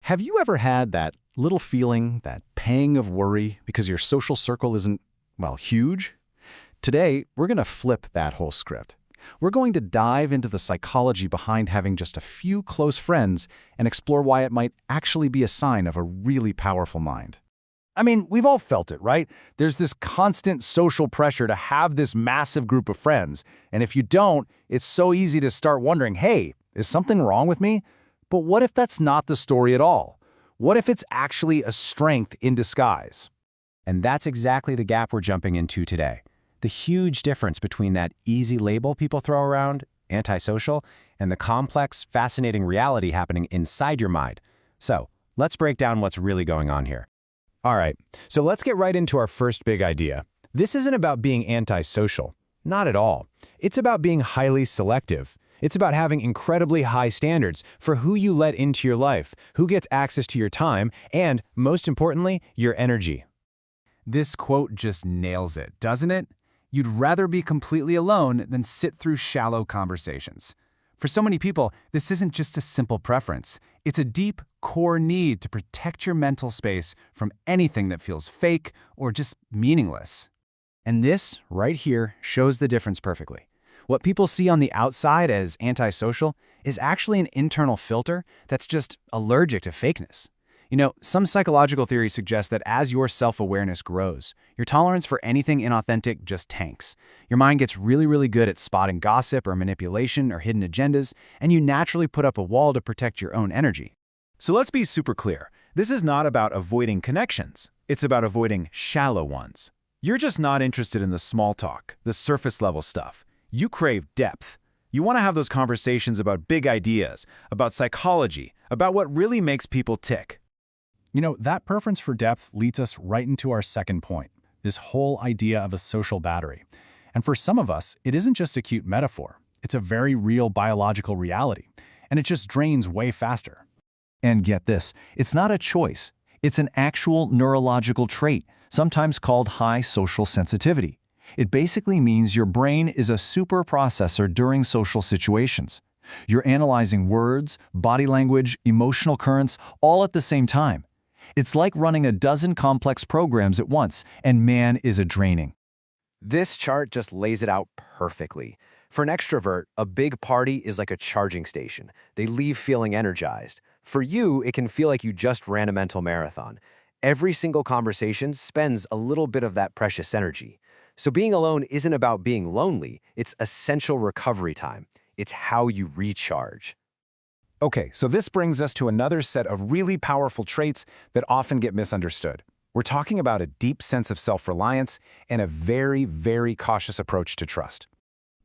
Have you ever had that little feeling, that pang of worry because your social circle isn't, well, huge? Today, we're going to flip that whole script. We're going to dive into the psychology behind having just a few close friends and explore why it might actually be a sign of a really powerful mind. I mean, we've all felt it, right? There's this constant social pressure to have this massive group of friends, and if you don't, it's so easy to start wondering, hey, is something wrong with me? But what if that's not the story at all? What if it's actually a strength in disguise? And that's exactly the gap we're jumping into today. The huge difference between that easy label people throw around, antisocial, and the complex, fascinating reality happening inside your mind. So, let's break down what's really going on here. All right, so let's get right into our first big idea. This isn't about being antisocial. Not at all. It's about being highly selective. It's about having incredibly high standards for who you let into your life, who gets access to your time, and, most importantly, your energy. This quote just nails it, doesn't it? You'd rather be completely alone than sit through shallow conversations. For so many people, this isn't just a simple preference. It's a deep, core need to protect your mental space from anything that feels fake or just meaningless. And this, right here, shows the difference perfectly. What people see on the outside as antisocial is actually an internal filter that's just allergic to fakeness. You know, some psychological theories suggest that as your self-awareness grows, your tolerance for anything inauthentic just tanks. Your mind gets really good at spotting gossip or manipulation or hidden agendas, and you naturally put up a wall to protect your own energy. So let's be super clear. This is not about avoiding connections. It's about avoiding shallow ones. You're just not interested in the small talk, the surface-level stuff. You crave depth. You want to have those conversations about big ideas, about psychology, about what really makes people tick. You know, that preference for depth leads us right into our second point, this whole idea of a social battery. And for some of us, it isn't just a cute metaphor. It's a very real biological reality, and it just drains way faster. And get this, it's not a choice. It's an actual neurological trait, sometimes called high social sensitivity. It basically means your brain is a super processor during social situations. You're analyzing words, body language, emotional currents, all at the same time. It's like running a dozen complex programs at once, and man, is it draining. This chart just lays it out perfectly. For an extrovert, a big party is like a charging station. They leave feeling energized. For you, it can feel like you just ran a mental marathon. Every single conversation spends a little bit of that precious energy. So being alone isn't about being lonely. It's essential recovery time. It's how you recharge. Okay, so this brings us to another set of really powerful traits that often get misunderstood. We're talking about a deep sense of self-reliance and a very cautious approach to trust.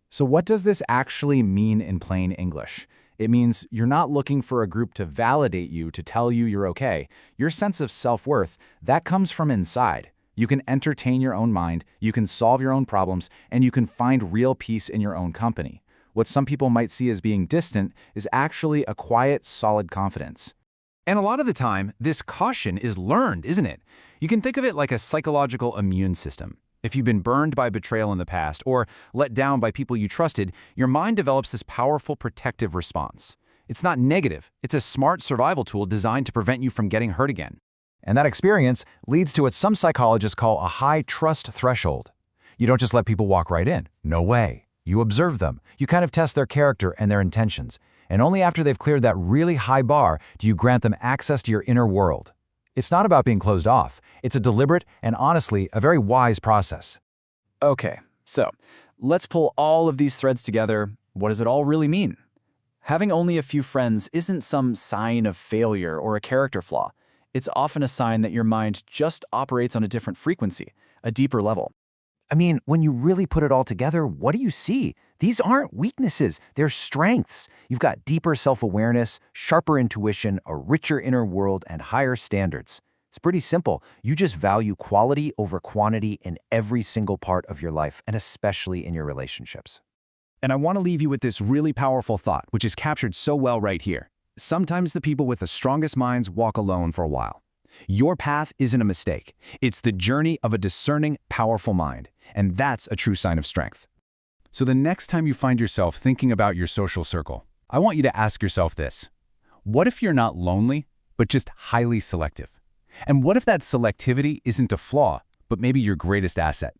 So what does this actually mean in plain English? It means you're not looking for a group to validate you, to tell you you're okay. Your sense of self-worth, that comes from inside. You can entertain your own mind, you can solve your own problems, and you can find real peace in your own company. What some people might see as being distant is actually a quiet, solid confidence. And a lot of the time, this caution is learned, isn't it? You can think of it like a psychological immune system. If you've been burned by betrayal in the past or let down by people you trusted, your mind develops this powerful protective response. It's not negative. It's a smart survival tool designed to prevent you from getting hurt again. And that experience leads to what some psychologists call a high trust threshold. You don't just let people walk right in. No way. You observe them. You kind of test their character and their intentions. And only after they've cleared that really high bar do you grant them access to your inner world. It's not about being closed off. It's a deliberate and honestly a very wise process. Okay, so let's pull all of these threads together. What does it all really mean? Having only a few friends isn't some sign of failure or a character flaw. It's often a sign that your mind just operates on a different frequency, a deeper level. I mean, when you really put it all together, what do you see? These aren't weaknesses, they're strengths. You've got deeper self-awareness, sharper intuition, a richer inner world, and higher standards. It's pretty simple. You just value quality over quantity in every single part of your life, and especially in your relationships. And I want to leave you with this really powerful thought, which is captured so well right here. Sometimes the people with the strongest minds walk alone for a while. Your path isn't a mistake. It's the journey of a discerning, powerful mind. And that's a true sign of strength. So the next time you find yourself thinking about your social circle, I want you to ask yourself this. What if you're not lonely, but just highly selective. And what if that selectivity isn't a flaw, but maybe your greatest asset?